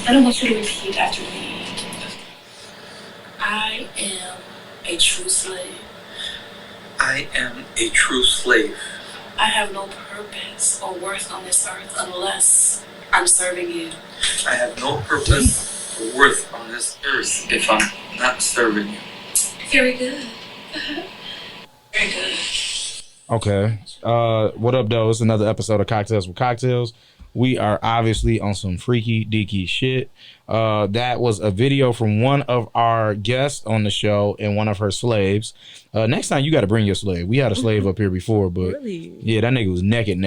And I want you to repeat after me. I am a true slave. I am a true slave. I have no purpose or worth on this earth unless I'm serving you. I have no purpose or worth on this earth if I'm not serving you. Very good. Very good. Okay. What up, though? It's another episode of Cocktails with Cocktails. We are obviously on some freaky deaky shit. That was a video from one of our guests on the show and one of her slaves. Next time you got to bring your slave. We had a slave up here before, but really? Yeah, that nigga was naked.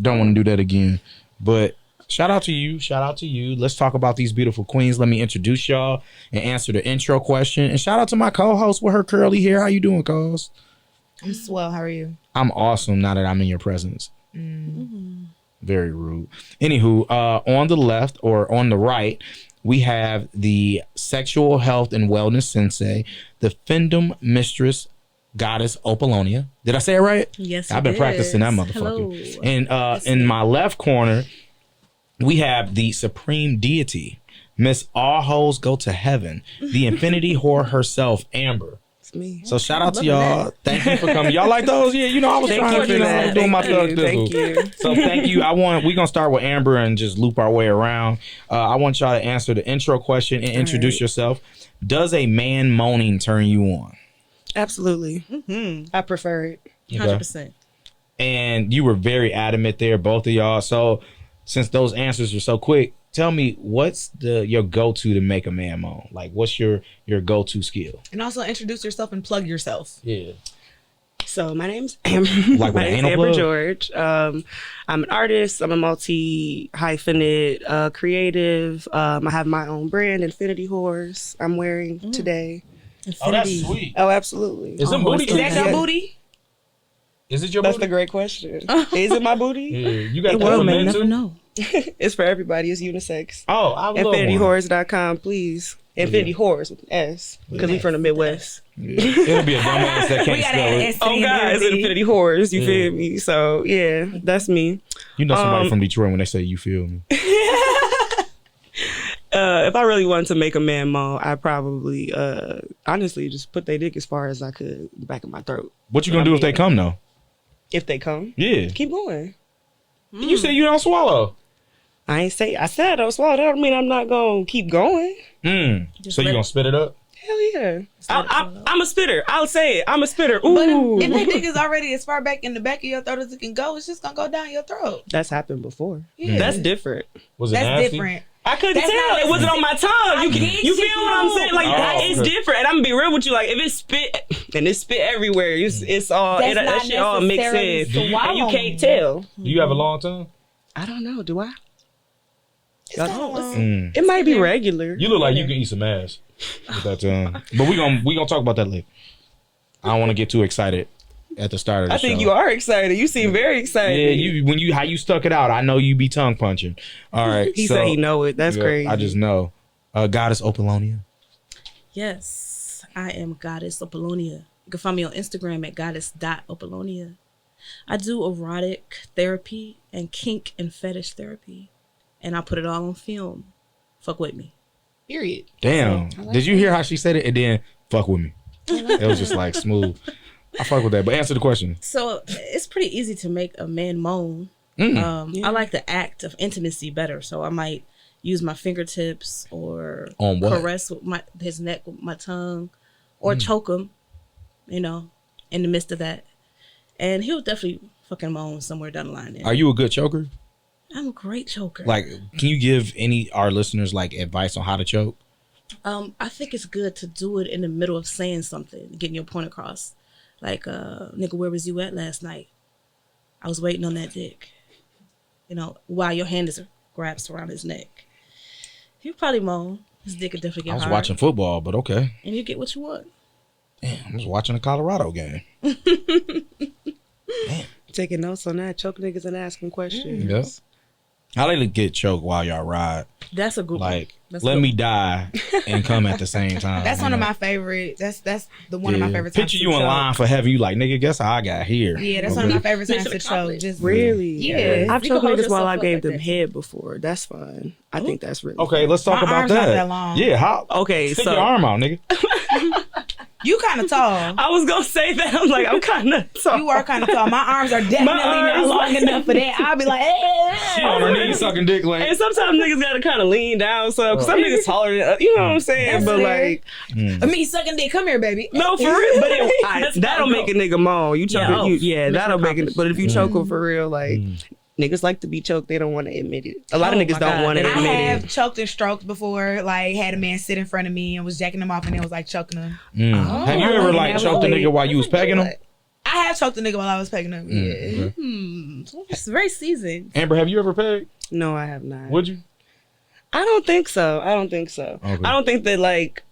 Don't want to do that again. But shout out to you. Shout out to you. Let's talk about these beautiful queens. Let me introduce y'all and answer the intro question. And shout out to my co-host with her curly hair. How you doing, cuz? I'm swell. How are you? I'm awesome now that I'm in your presence. Mm-hmm. Very rude. Anywho, on the left or on the right, we have the sexual health and wellness sensei, the Findom Mistress, Goddess Opalonia. Did I say it right? Yes, I've been practicing that motherfucker. Hello. And in my left corner, we have the supreme deity, Miss All Hoes Go to Heaven, the infinity whore herself, Amber. Me. So shout out to y'all. Thank you for coming. Y'all like those? Yeah, you know, I was trying to do my thug dizzle. Thank you. So thank you. We're gonna start with Amber and just loop our way around. I want y'all to answer the intro question and introduce yourself. Does a man moaning turn you on? Absolutely. Mm-hmm. I prefer it. 100%. And you were very adamant there, both of y'all. So since those answers are so quick, tell me what's your go-to to make a man moan? Like, what's your go-to skill? And also introduce yourself and plug yourself. Yeah. So my name's Amber. Like my with name's anal Amber plug? George. I'm an artist. I'm a multi-hyphenate creative. I have my own brand, Infinity Whores. I'm wearing today. Oh, that's sweet. Oh, absolutely. Is it booty? Is that your booty? Is it your That's booty? the great question. Is it my booty? Yeah, you got that Well, for may men never too? know. It's for everybody. It's unisex. Oh, I love one. InfinityWhores.com, please. Infinity Whores with S, because we from the Midwest. Yeah. It'll be a dumbass that can't spell it. Oh, guys, Infinity Whores. You feel me? So, yeah, that's me. You know somebody from Detroit when they say you feel me. If I really wanted to make a man moan, I'd probably, honestly, just put their dick as far as I could in the back of my throat. What you gonna do if they come though? If they come, Yeah. keep going. You said you don't swallow. I ain't say, I said I don't swallow. That don't mean I'm not going to keep going. So you gonna spit it up? Hell yeah. I'm a spitter. I'll say it. I'm a spitter. But Ooh. if that dick is already as far back in the back of your throat as it can go, it's just gonna go down your throat. That's happened before. Yeah. That's different. Was it That's nasty? different. I couldn't That's tell. not- It wasn't on my tongue. You get feel what I'm saying? Like, it's okay. different. And I'm gonna be real with you. Like, if it's spit, and it's spit everywhere, it's all, That's that not shit all mixed in. necessarily And you swallowing. can't tell. Do you have a long tongue? I don't know. Do I? Mm. It might be regular. You look like you can eat some ass with that tongue. But we gonna talk about that later. I don't want to get too excited at the start of the show. I think you are excited. You seem very excited. Yeah, how you stuck it out. I know you be tongue punching. All right. He said he know it. That's crazy. I just know. Goddess Opalonia. Yes, I am Goddess Opalonia. You can find me on Instagram at goddess.opalonia. I do erotic therapy and kink and fetish therapy. And I put it all on film. Fuck with me. Period. Damn. Did you hear how she said it? And then fuck with me. It was just like smooth. I fuck with that. But answer the question. So it's pretty easy to make a man moan. I like the act of intimacy better. So I might use my fingertips or On what? caress with his neck with my tongue or choke him, in the midst of that. And he'll definitely fucking moan somewhere down the line. Then. Are you a good choker? I'm a great choker. Like, can you give our listeners like advice on how to choke? I think it's good to do it in the middle of saying something, getting your point across. Like, nigga, where was you at last night? I was waiting on that dick. While your hand is grasped around his neck. He'll probably moan. His dick could definitely get hard. I was watching football, but okay. And you get what you want. Damn, I was watching a Colorado game. Damn. Taking notes on that. Choke niggas and asking questions. Yes. I like to get choked while y'all ride. That's a good one. Like, That's let good. me die and come at the same time. That's one you of know? my favorite. That's the one of my favorite times. Picture to you in choke. line for heaven. You like, nigga, guess how I got here. Yeah, that's Okay. one of my favorite times Mission to choke. accomplished. Just Really? Yeah. I've You choked can hold niggas while yourself I up gave like them that. head before. That's fun. I think that's really Okay, let's talk My about arm's that. not that long. Yeah, how? Okay, Stick so your arm out, nigga. You kind of tall. I was gonna say that. I'm like, I'm kind of tall. You are kind of tall. My arms are definitely not arms- long enough for that. I'll be like, She on her knees sucking dick like. And sometimes niggas gotta kind of lean down, so 'cause some niggas taller than you know what I'm saying. That's but fair. like, me sucking dick. Come here, baby. no, for real. But That's that'll how it make a nigga moan. You choke, Yeah, it, that'll make it. accomplished. But if you choke them for real, like niggas like to be choked, they don't want to admit it. A lot of Oh niggas my don't God, want to they I don't. admit have it. choked and stroked before. Like had a man sit in front of me and was jacking him off, and then was like choking him. Have you ever like choked a nigga while you was pegging him? I have choked a nigga while I was pegging him. Yeah. It's very seasoned. Amber, have you ever pegged? No, I have not. Would you? I don't think so. I don't think so. Okay. I don't think that like,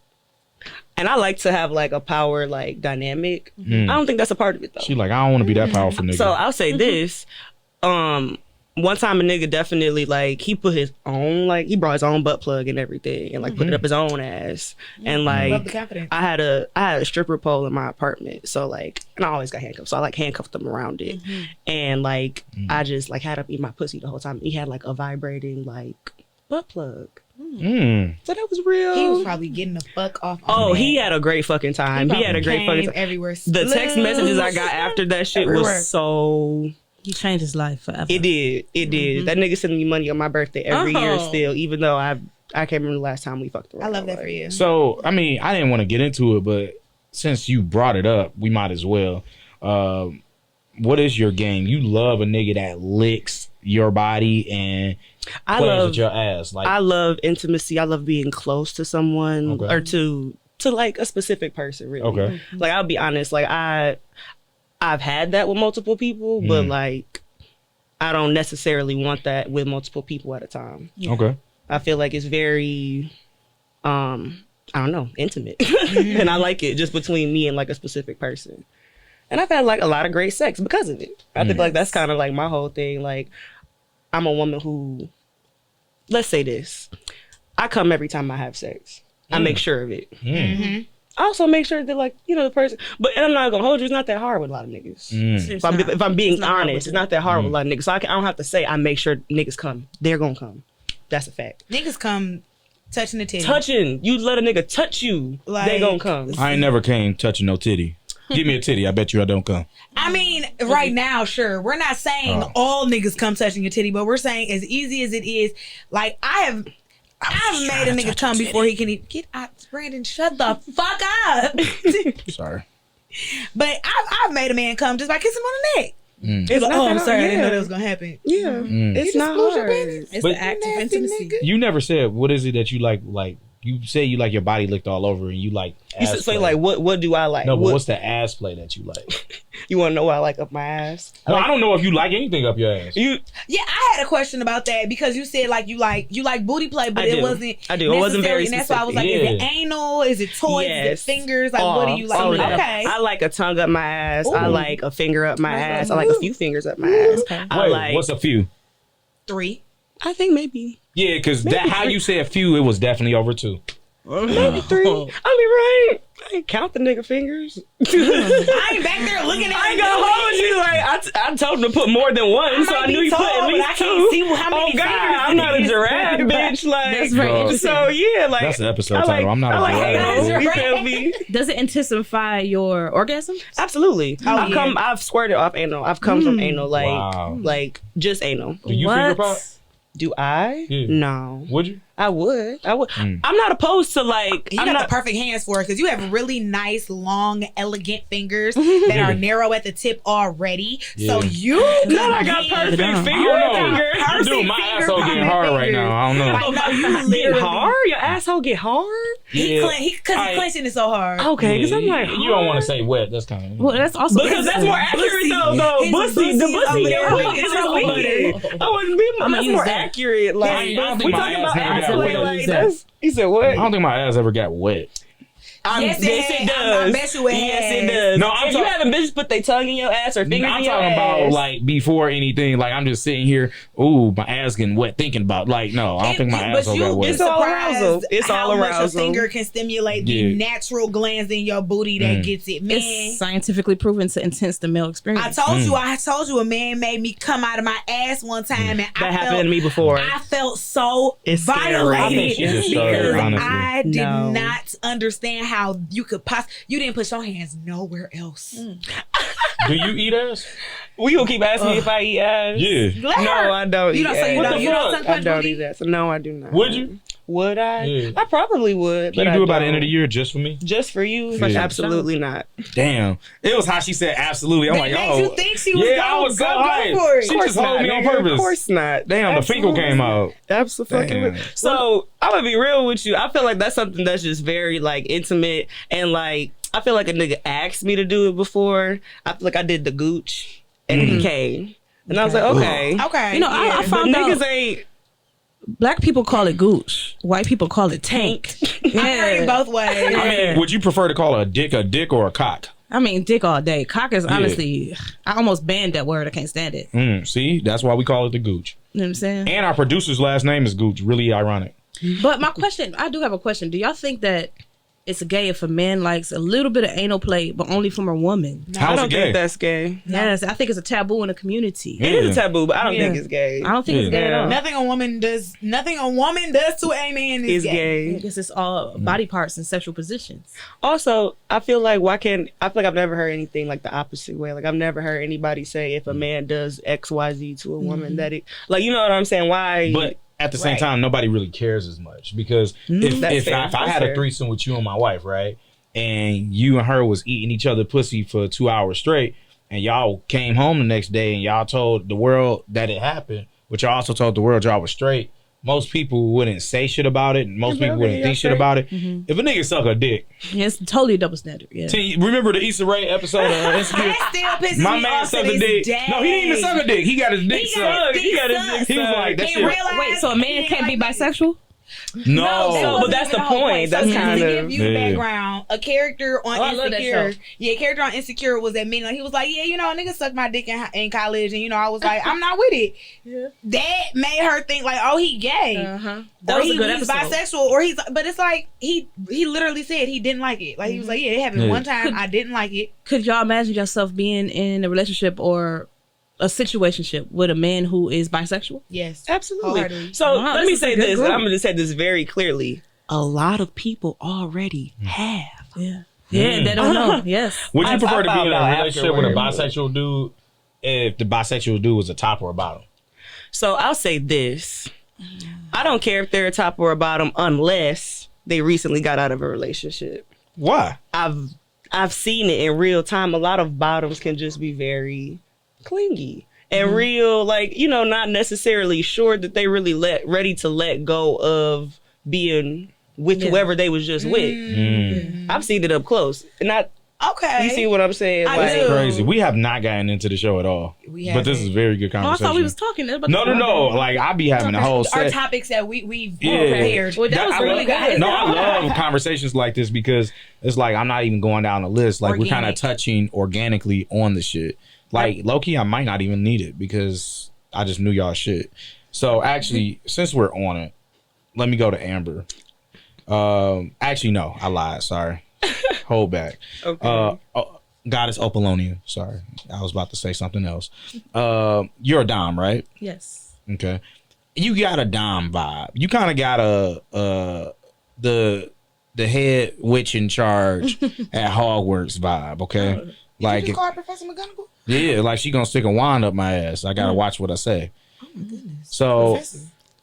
and I like to have like a power like dynamic. I don't think that's a part of it though. She like, I don't want to be that powerful nigga. So I'll say this. One time a nigga definitely like he put his own like he brought his own butt plug and everything and like put it up his own ass and Love like the confidence. I had a stripper pole in my apartment, so like, and I always got handcuffs, so I like handcuffed them around it, and like I just like had him eat my pussy the whole time. He had like a vibrating like butt plug, so that was real. He was probably getting the fuck off. Oh, on he that. had a great fucking time. He had a great fucking Came time. everywhere. The text messages I got after that shit Everywhere. was so. He changed his life forever. It did. It did. That nigga sending me money on my birthday every year still, even though I can't remember the last time we fucked around. I love that for you. So, I mean, I didn't want to get into it, but since you brought it up, we might as well. What is your game? You love a nigga that licks your body and plays with your ass. Like, I love intimacy. I love being close to someone Okay. or to like a specific person, really. Okay. Like, I'll be honest, like I've had that with multiple people, but like I don't necessarily want that with multiple people at a time. okay. I feel like it's very I don't know, intimate. And I like it just between me and like a specific person. And I've had like a lot of great sex because of it. I think like that's kind of like my whole thing. Like I'm a woman who, let's say this, I come every time I have sex. I make sure of it. I also make sure that like, you know, the person, but and I'm not gonna hold you, it's not that hard with a lot of niggas. If I'm being honest, it's not that hard with a lot of niggas. So I don't have to say I make sure niggas come. They're gonna come. That's a fact. Niggas come touching the titty. Touching, you let a nigga touch you, they Like- gonna come. I ain't never came touching no titty. Give me a titty. I bet you I don't come. I mean, right now, sure. We're not saying all niggas come touching your titty, but we're saying as easy as it is, like I've made a nigga come before he can get out. Brandon, shut the fuck up. Sorry. But I've made a man come just by kissing him on the neck. It's Like, not oh, I'm that sorry, I hard. didn't know that was gonna happen. Yeah, it's not hard. It's But- the act of Nasty intimacy. nigga. You never said, what is it that you like? Like, you say you like your body licked all over and you like You ass should say play. like, what do I like? No, but What- what's the ass play that you like? you want to know what I like up my ass? No, I don't know if you like anything up your ass. You, Yeah, I had a question about that because you said like you like booty play, but I it do. wasn't. I do. It wasn't very necessarily- And that's why I was like, specific. is it anal? Is it toys? Is Yes. it fingers? Like, what do you like? all of that. Okay. I like a tongue up my ass. I Ooh. like a finger up my ass. I like a few fingers up my ass. I Wait, like. what's a few? 3. I think maybe Yeah, because that how you say a few, it was definitely over 2. maybe 3. I mean, right? I ain't count the nigga fingers. I ain't back there looking at. I ain't gonna hold you. Like I told him to put more than one, so I knew he put at but least I 2. can't see how many Oh God, fingers I'm not a it is. giraffe, bitch. Like That's very Bro. interesting. so yeah, like That's the episode I like- title. I'm not I a like giraffe. anal. You feel me? Does it intensify your orgasm? Absolutely. Oh, I've squirted off anal. I've come from anal, like Wow. like just anal. Do you finger pop? Do I? Yeah. No. Would you? I would. I'm not opposed to like. You I'm got not. the perfect hands for it because you have really nice, long, elegant fingers that are narrow at the tip already. So Yeah. you No, I got perfect Yeah. finger. I don't know. Finger. Dude, my asshole getting hard right now. I don't know. Like, no, you Getting literally hard? Your asshole get hard? Yeah. Because I- he's clenching it so hard. Okay, because I'm like, you don't want to say wet. That's kind of Well, that's also because that's more accurate Bussy. though. His Bussy, the bussy is bussy, over there. yeah, It's it's over weird. I wouldn't be. I'ma That's use more that. accurate. Like I don't think we my talking ass about never ass got play. wet. Like that's. You said what? I don't think my ass ever got wet. Yes, it does. I bet you it Yes, has. it does. No, I'm if you talking- having bitches put their tongue in your ass or fingers I'm in your talking about ass. like before anything. Like I'm just sitting here, ooh, my ass getting wet thinking about. Like no, I don't think my asshole got wet. It's all surprised arousal. It's all how much a arousal. finger can stimulate the Yeah. natural glands in your booty that gets it. Man, It's scientifically proven to enhance the male experience. I told you a man made me come out of my ass one time and that I happened felt to me before. I felt so It's scary. violated I think she just started, because honestly. I did No. not understand how you could you didn't put your hands nowhere else. Do you eat ass? We gonna keep asking me if I eat ass. Yeah. Let No, her. I don't You eat don't say you ass. don't. You don't suck I punch don't booty? eat that. So no, I do not. Would you? Would I? Yeah. I probably would. Can but you do I it by the end of don't. the year just for me? Just for you? Yeah. Absolutely not. Damn. It was how she said absolutely. I'm That like, makes oh. you think she was yeah, gonna I was so go hyped. for it. She just told me on nigga. purpose. Of course not. Damn, the fecal came out. Absolutely. Damn. So I'm gonna be real with you. I feel like that's something that's just very like intimate and like I feel like a nigga asked me to do it before. I feel like I did the gooch and he came. And I was like, okay. Okay. You know, I yeah. But found out niggas ain't black people call it gooch. White people call it tank. I heard it both ways. I mean, would you prefer to call a dick or a cock? I mean, dick all day. Cock is honestly, I almost banned that word. I can't stand it. See, that's why we call it the gooch. You know what I'm saying? And our producer's last name is Gooch. Really ironic. But my question, I do have a question. Do y'all think that it's gay if a man likes a little bit of anal play, but only from a woman? I How's don't it gay? think that's gay. Yes, I think it's a taboo in the community. Yeah. It is a taboo, but I don't Yeah. think it's gay. I don't think it's gay at Yeah. all. Nothing a woman does to a man is It's gay. gay. I guess it's all body parts and sexual positions. Also, I feel like I feel like I've never heard anything like the opposite way. Like I've never heard anybody say if a man does XYZ to a woman that it like you know what I'm saying? Why But at the same Right. time, nobody really cares as much because That's if fair. I That's had a fair. threesome with you and my wife, right, and you and her was eating each other pussy for 2 hours straight, and y'all came home the next day and y'all told the world that it happened, but y'all also told the world y'all was straight, most people wouldn't say shit about it, and most people wouldn't think shit about it. If a nigga suck a dick, Yeah, it's totally a double standard. Yeah. see, remember the Issa Rae episode of Insecure? That still pisses My me man off to sucked a this dick. day. No, he didn't even suck a dick. He got his dick He got sucked. his dick sucked. He was like, that He shit. realized Wait, so a man he can't be like it. bisexual? No. but that's the whole point. That's So just kinda- to give you Yeah. background. A character on I love that Insecure. show. Yeah, a character on Insecure was admitting, like, he was like, yeah, you know, a nigga sucked my dick in college, and you know, I was like, I'm not with it. Yeah. That made her think like, oh, he gay. Uh-huh. That Or was a good he's episode. bisexual, or he's, but it's like he literally said he didn't like it. Like he was like, yeah, it happened Yeah. one time. I didn't like it. Could y'all imagine yourself being in a relationship or a situationship with a man who is bisexual? Yes, Absolutely. Wholeheartedly. So Wow, let this me is a say good this, group. and I'm going to say this very clearly. A lot of people already have. Yeah. Yeah, they don't know. Yes. Would you prefer to be found in a out relationship with a afterward. bisexual dude if the bisexual dude was a top or a bottom? So I'll say this. I don't care if they're a top or a bottom unless they recently got out of a relationship. Why? I've seen it in real time. A lot of bottoms can just be very clingy and real, like, you know, not necessarily sure that they really ready to let go of being with whoever they was just with. I've seen it up close. And Okay. you see what I'm saying? I Like, do. Crazy. We have not gotten into the show at all. But this is very good Oh, I conversation. thought we was talking about No. Like I be having a whole Our set. topics that we've Yeah. prepared. Well, that was I really love- good. No, I love conversations like this because it's like I'm not even going down the list. Like we're kind of Organic. touching organically on the shit. Like low-key, I might not even need it because I just knew y'all shit. So actually, since we're on it, let me go to Amber. Actually, no, I lied. Sorry. Hold back. Okay. Goddess Opalonia. Sorry, I was about to say something else. You're a dom, right? Yes. Okay. You got a dom vibe. You kind of got the head witch in charge at Hogwarts vibe. Okay. Like Did you call Professor McGonagall? yeah, like she gonna stick a wand up my ass. I gotta watch what I say. So Professor.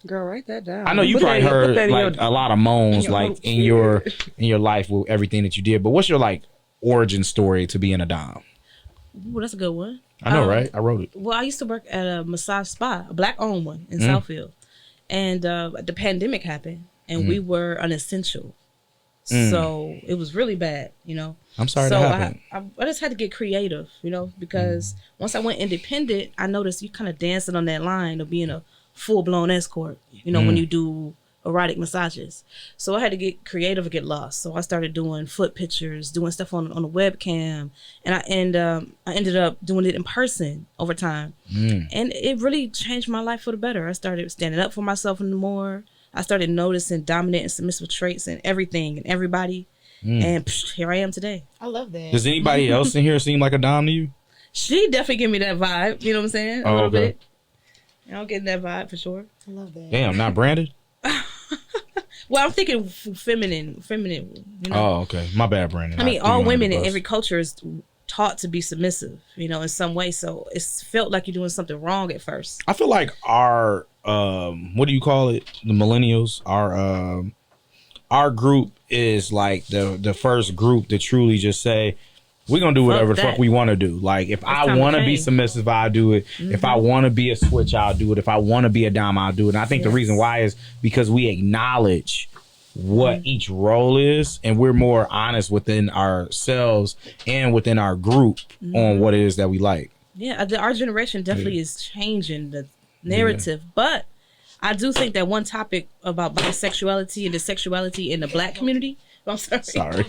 Girl, write that down. I know you Put probably that- put heard that in like your- a lot of moans your like notes. in your life with everything that you did. But what's your like origin story to being a dom? Ooh, that's a good one. I know, right? I wrote it. Well, I used to work at a massage spa, a black-owned one in Southfield. And the pandemic happened, and we were an essential. So it was really bad, you know. I'm sorry so that happened. I just had to get creative, you know, because once I went independent, I noticed you kind of dancing on that line of being a full-blown escort. You know, when you do erotic massages. So I had to get creative or get lost. So I started doing foot pictures, doing stuff on the webcam, and I ended up doing it in person over time. And it really changed my life for the better. I started standing up for myself more. I started noticing dominant and submissive traits in everything and everybody. And here I am today. I love that. Does anybody else in here seem like a dom to you? She definitely give me that vibe. You know what I'm saying? A little bit. I'm getting that vibe for sure. I love that. Damn, not branded? Well, I'm thinking feminine. You know? Oh, okay. My bad, Brandon. I mean, threw all you under women the in bus. every culture is taught to be submissive, you know, in some way. So it's felt like you're doing something wrong at first. I feel like our what do you call it? The millennials. Our group is like the first group to truly just say, we're gonna do whatever the fuck that. we want to do. Like if I time to want to be change. submissive, I'll do it. If I want to be a switch, I'll do it. If I want to be a dom, I'll do it. And I think the reason why is because we acknowledge what each role is, and we're more honest within ourselves and within our group on what it is that we like. Yeah, our generation definitely is changing the narrative, but I do think that one topic about bisexuality and the sexuality in the Black community, Sorry.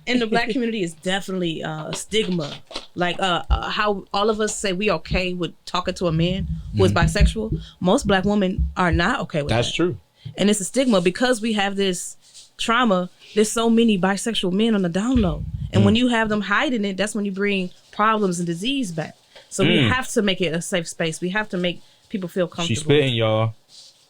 in the Black community is definitely a stigma. Like how all of us say we okay with talking to a man who is bisexual. Most Black women are not okay with that. That's true. And it's a stigma because we have this trauma. There's so many bisexual men on the down low. And when you have them hiding it, that's when you bring problems and disease back. So we have to make it a safe space. We have to make people feel comfortable. She's spitting, y'all.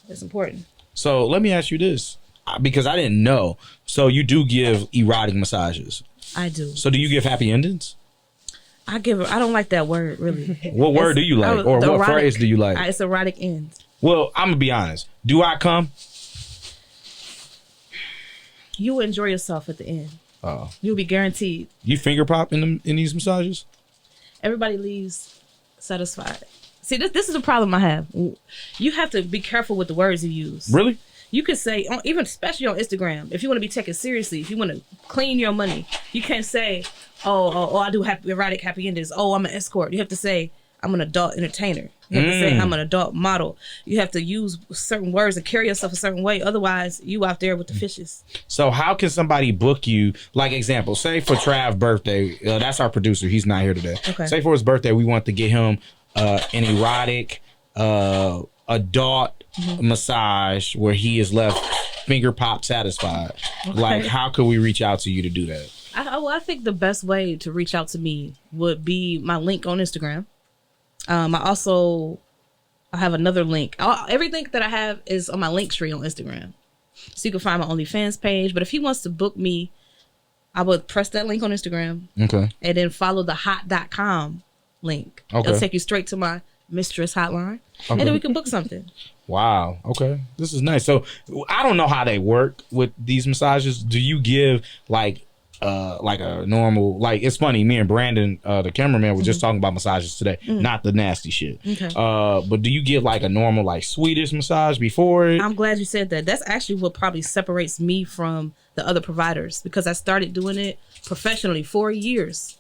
It's important. So let me ask you this, because I didn't know. So you do give erotic massages. I do. So do you give happy endings? I don't like that word, really. What word do you like? Or what phrase do you like? It's erotic end. Well, I'm going to be honest. Do I come? You will enjoy yourself at the end. Oh. You'll be guaranteed. You finger pop in these massages? Everybody leaves satisfied. See, this is the problem I have. You have to be careful with the words you use. Really? You could say, even especially on Instagram, if you want to be taken seriously, if you want to clean your money, you can't say, oh, I do erotic happy endings. Oh, I'm an escort. You have to say, I'm an adult entertainer. You have to say, I'm an adult model. You have to use certain words and carry yourself a certain way. Otherwise, you out there with the fishes. So how can somebody book you? Like example, say for Trav's birthday, that's our producer. He's not here today. Okay. Say for his birthday, we want to get him an erotic adult massage where he is left finger pop satisfied. Okay. Like, how could we reach out to you to do that? I think the best way to reach out to me would be my link on Instagram. I have another link. Everything that I have is on my link tree on Instagram. So you can find my OnlyFans page. But if he wants to book me, I would press that link on Instagram. Okay. And then follow the hot.com link. Okay. It'll take you straight to my Mistress hotline. And then we can book something. Wow. Okay. This is nice. So I don't know how they work with these massages. Do you give like a normal, like, it's funny, me and Brandon, the cameraman, were just talking about massages today, not the nasty shit. Okay. But do you give like a normal, like, Swedish massage before it? I'm glad you said that. That's actually what probably separates me from the other providers, because I started doing it professionally 4 years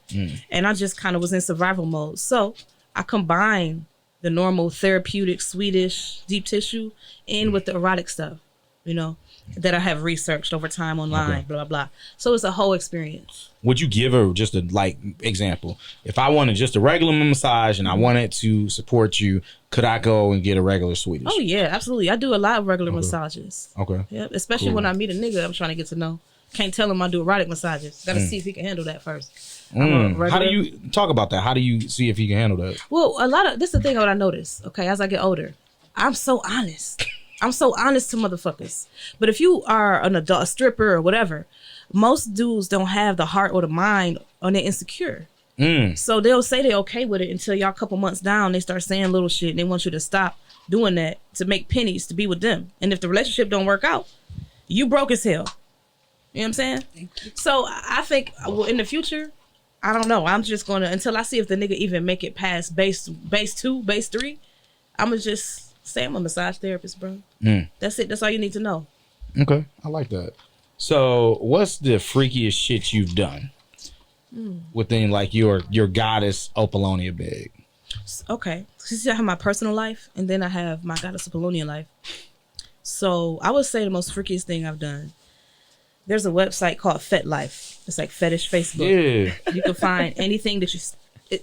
and I just kind of was in survival mode. So I combine the normal therapeutic Swedish deep tissue in with the erotic stuff, you know, that I have researched over time online, blah, blah, blah. So it's a whole experience. Would you give her just a, like, example? If I wanted just a regular massage and I wanted to support you, could I go and get a regular Swedish? Oh, yeah, absolutely. I do a lot of regular massages. Okay. Yep, especially when I meet a nigga I'm trying to get to know. Can't tell him I do erotic massages. Gotta see if he can handle that first. How do you talk about that? How do you see if he can handle that? Well, this is the thing that I notice, okay, as I get older. I'm so honest. I'm so honest to motherfuckers. But if you are an adult, a stripper or whatever, most dudes don't have the heart or the mind, or they're insecure. So they'll say they're okay with it until y'all a couple months down, they start saying little shit and they want you to stop doing that to make pennies to be with them. And if the relationship don't work out, you broke as hell. You know what I'm saying? So I think in the future, I don't know. I'm just going to, until I see if the nigga even make it past base 2, base 3, I'm going to just say I'm a massage therapist, bro. That's it. That's all you need to know. Okay. I like that. So what's the freakiest shit you've done within, like, your goddess Opalonia bag? Okay. So I have my personal life, and then I have my goddess Opalonia life. So I would say the most freakiest thing I've done. There's a website called FetLife. It's like fetish Facebook. Yeah. You can find anything that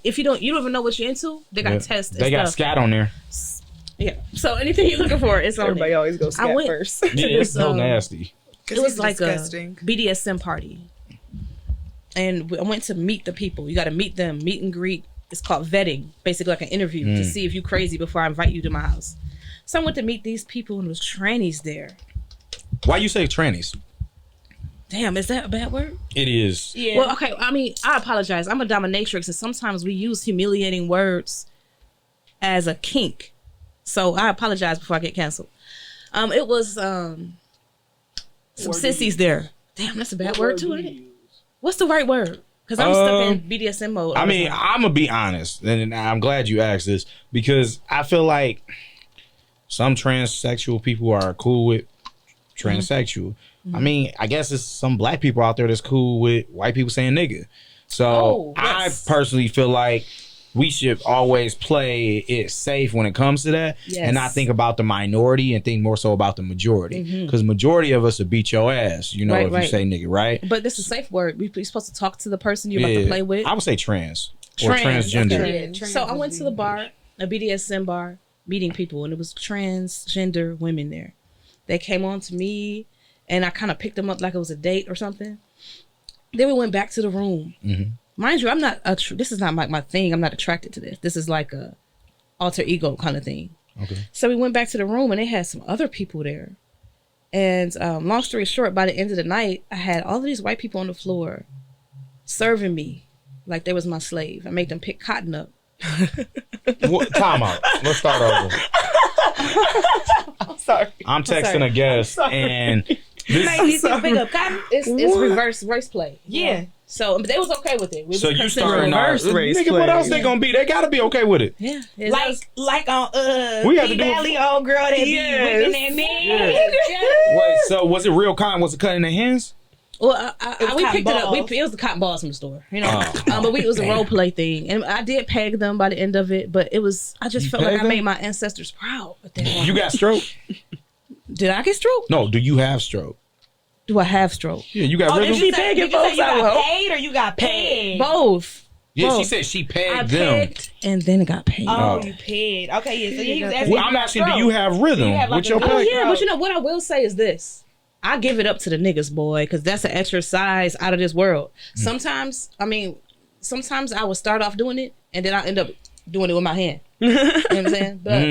if you don't even know what you're into, they got tests. They got scat on there. Yeah. So anything you're looking for, it's on Everybody there. always goes scat first. Yeah, it's so nasty. It was like disgusting. A BDSM party. And I went to meet the people. You got to meet them, meet and greet. It's called vetting, basically like an interview to see if you crazy before I invite you to my house. So I went to meet these people and there was trannies there. Why you say trannies? Damn, is that a bad word? It is. Yeah. Well, okay. I mean, I apologize. I'm a dominatrix, and sometimes we use humiliating words as a kink. So I apologize before I get canceled. It was some sissies there. Damn, that's a bad word too, isn't it? What's the right word? Because I'm stuck in BDSM mode. I mean, I'm gonna be honest, and I'm glad you asked this because I feel like some transsexual people are cool with transsexual. I mean, I guess it's some black people out there that's cool with white people saying nigga. So I personally feel like we should always play it safe when it comes to that and not think about the minority and think more so about the majority. Because majority of us will beat your ass, you know, if you say nigga, right? But this is a safe word. You're supposed to talk to the person you're about to play with. I would say trans or transgender. Okay. So I went to the bar, a BDSM bar, meeting people, and it was transgender women there. They came on to me, and I kind of picked them up like it was a date or something. Then we went back to the room. Mind you, I'm not this is not my thing. I'm not attracted to this. This is like a alter ego kind of thing. Okay. So we went back to the room and they had some other people there. And long story short, by the end of the night, I had all of these white people on the floor serving me like they was my slave. I made them pick cotton up. Time out. Let's start over. I'm sorry. I'm texting a guest and it's reverse race play. Yeah. So but they was okay with it. So you started reverse race play. Nigga, what else they gonna be? They gotta be okay with it. Yeah. Like on we have to do Valley old girl that be whipping that man. Wait, so was it real cotton? Was it cut in their hands? Well, we picked it up. It was the cotton balls from the store, you know. But it was a role play thing, and I did peg them by the end of it. But it was, I just felt like I made my ancestors proud. You got stroke? Did I get stroke? No. Do you have stroke? Do I have stroke? Yeah, you got rhythm. Did you say you got paid or you got paid? Both. Yeah, both. She said she pegged them. Pegged and then it got paid. Oh, you pegged. Okay, yeah. So he was asking. Well, I'm asking, do you have rhythm with your peg? Yeah, but you know what I will say is this. I give it up to the niggas, boy, because that's an exercise out of this world. Sometimes I would start off doing it, and then I end up doing it with my hand. You know what I'm saying? But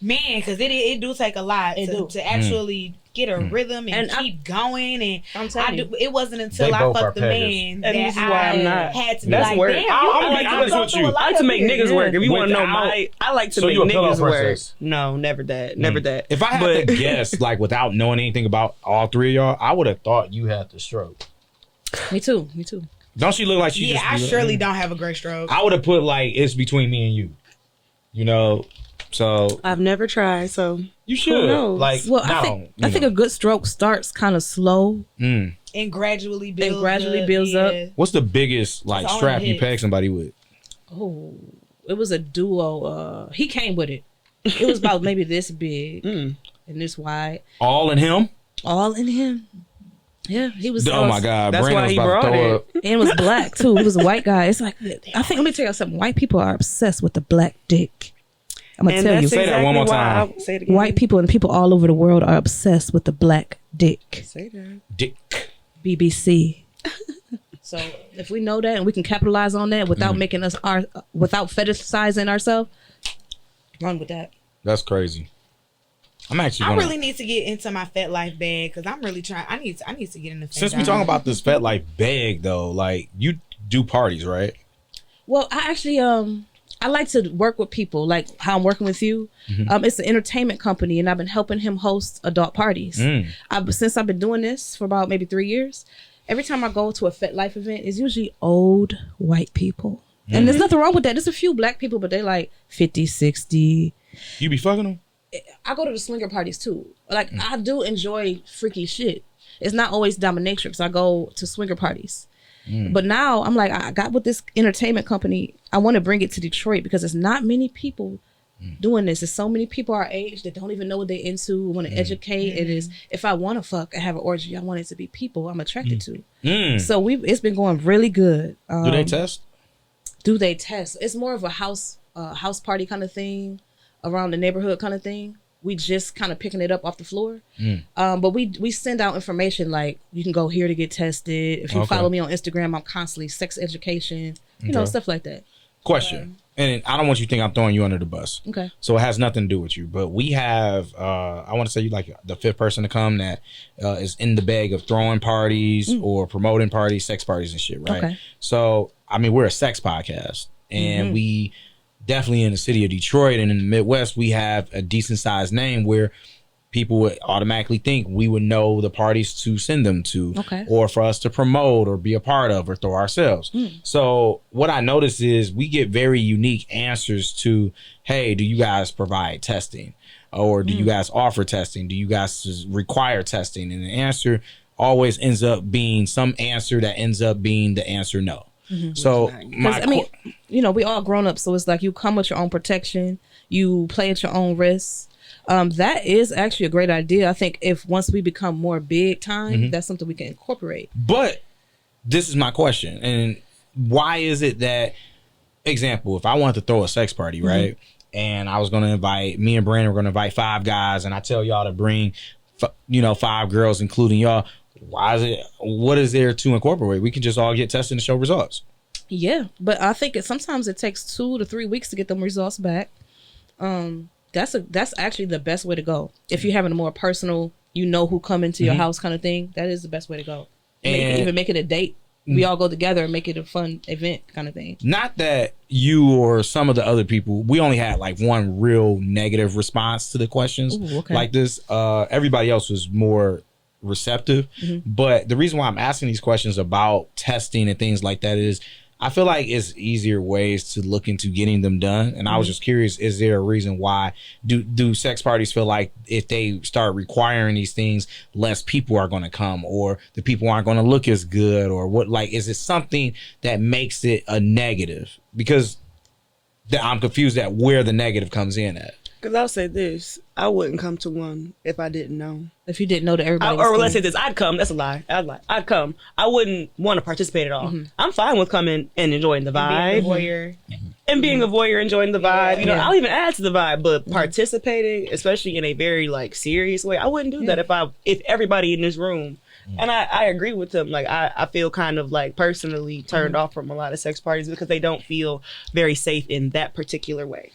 man, because it do take a lot to actually get a rhythm and keep going. And it wasn't until I fucked the man that I had to be like, damn, I like to make niggas work. If you want to know I like to make niggas work. No, never that. Never that. If I had to guess, like without knowing anything about all three of y'all, I would have thought you had the stroke. Me too. Don't she look like she just... I surely don't have a great stroke. I would have put like, it's between me and you. You know, so... I've never tried, so... You should. Like, well, I think a good stroke starts kind of slow. And gradually builds up. What's the biggest like strap you peg somebody with? Oh, it was a duo. He came with it. It was about maybe this big and this wide. All in him? All in him. Yeah, he was. Oh my God, that's why he brought it. And it was black too. He was a white guy. It's like let me tell you something. White people are obsessed with the black dick. I'm gonna tell you. Say that one more time. Say it again. White people and people all over the world are obsessed with the black dick. Say that. Dick. BBC. So if we know that and we can capitalize on that without making us without fetishizing ourselves, run with that. That's crazy. I really need to get into my Fet Life bag because I'm really trying. I need to get in the Fet. Since we're talking about this Fet Life bag though, like you do parties, right? Well, I actually I like to work with people like how I'm working with you. It's an entertainment company and I've been helping him host adult parties. Since I've been doing this for about maybe 3 years, every time I go to a Fet Life event, it's usually old white people. And there's nothing wrong with that. There's a few black people, but they like 50, 60. You be fucking them? I go to the swinger parties too. Like I do enjoy freaky shit. It's not always dominatrix. I go to swinger parties. But now I'm like, I got with this entertainment company. I want to bring it to Detroit because there's not many people doing this. There's so many people our age that don't even know what they're into, want to educate. It is, if I want to fuck and have an orgy, I want it to be people I'm attracted to. So it's been going really good. Do they test? Do they test? It's more of a house party kind of thing, around the neighborhood kind of thing. We just kind of picking it up off the floor. But we send out information like, you can go here to get tested. If you follow me on Instagram, I'm constantly sex education, you know, stuff like that. Question. And I don't want you to think I'm throwing you under the bus. Okay. So it has nothing to do with you. But we have, I want to say you like the fifth person to come that is in the bag of throwing parties or promoting parties, sex parties and shit, right? Okay. So, I mean, we're a sex podcast. And we definitely in the city of Detroit and in the Midwest, we have a decent sized name where people would automatically think we would know the parties to send them to, or for us to promote or be a part of or throw ourselves. So what I notice is we get very unique answers to, hey, do you guys provide testing? Or do you guys offer testing? Do you guys require testing? And the answer always ends up being some answer that ends up being the answer no. So I mean, you know, we all grown up, so it's like you come with your own protection, you play at your own risk. That is actually a great idea. I think if once we become more big time, that's something we can incorporate. But this is my question. And why is it that, example, if I wanted to throw a sex party, right? And I was going to invite, me and Brandon were going to invite 5 guys, and I tell y'all to bring, 5 girls, including y'all. What is there to incorporate? We can just all get tested and show results. Yeah, but I think sometimes it takes 2 to 3 weeks to get them results back. That's actually the best way to go. If you're having a more personal, who come into your house kind of thing, that is the best way to go. Even make it a date. We all go together and make it a fun event kind of thing. Not that you or some of the other people, we only had like one real negative response to the questions like this. Everybody else was more receptive. But the reason why I'm asking these questions about testing and things like that is I feel like it's easier ways to look into getting them done. And I was just curious, is there a reason why do sex parties feel like if they start requiring these things, less people are going to come, or the people aren't going to look as good, or what? Like, is it something that makes it a negative? Because I'm confused at where the negative comes in at. Because I'll say this, I wouldn't come to one if I didn't know. If you didn't know that everybody or let's say this, I'd come. That's a lie. I'd come. I wouldn't want to participate at all. I'm fine with coming and enjoying the vibe. Being a voyeur, enjoying the vibe. I'll even add to the vibe, but participating, especially in a very like serious way, I wouldn't do that if everybody in this room. And I agree with them. Like I feel kind of like personally turned off from a lot of sex parties because they don't feel very safe in that particular way.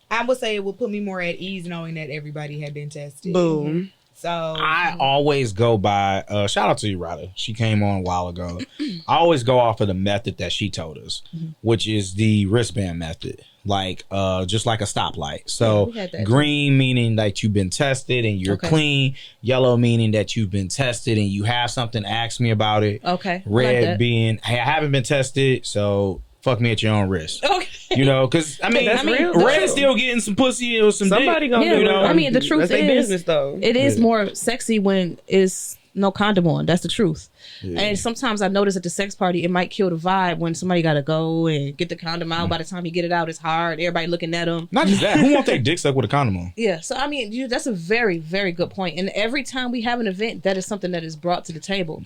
I would say it would put me more at ease knowing that everybody had been tested. Boom. So I always go by, shout out to you, Ryder. She came on a while ago. I always go off of the method that she told us, which is the wristband method. Like, just like a stoplight. So green meaning that you've been tested and you're clean. Yellow meaning that you've been tested and you have something, ask me about it. Red being, hey, I haven't been tested, so fuck me at your own risk. Because Red's still getting some pussy or some somebody dick, gonna do it. I mean, the truth that's is, business, though. It is more sexy when it's no condom on. That's the truth. And sometimes I notice at the sex party, it might kill the vibe when somebody got to go and get the condom out. By the time you get it out, it's hard. Everybody looking at them. Not just that. Who want their dick sucked with a condom on? Yeah. So, I mean, that's a very, very good point. And every time we have an event, that is something that is brought to the table.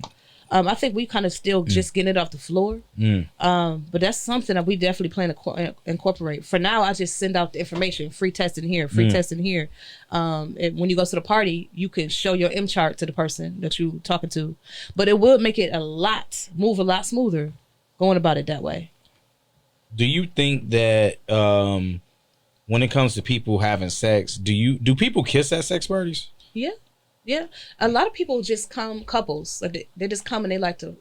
I think we kind of still just getting it off the floor. But that's something that we definitely plan to incorporate. For now, I just send out the information. Free testing here, free testing here. And when you go to the party, you can show your M chart to the person that you're talking to. But it would make it move a lot smoother going about it that way. Do you think that when it comes to people having sex, do people kiss at sex parties? Yeah, a lot of people just come couples. Like they just come and they like to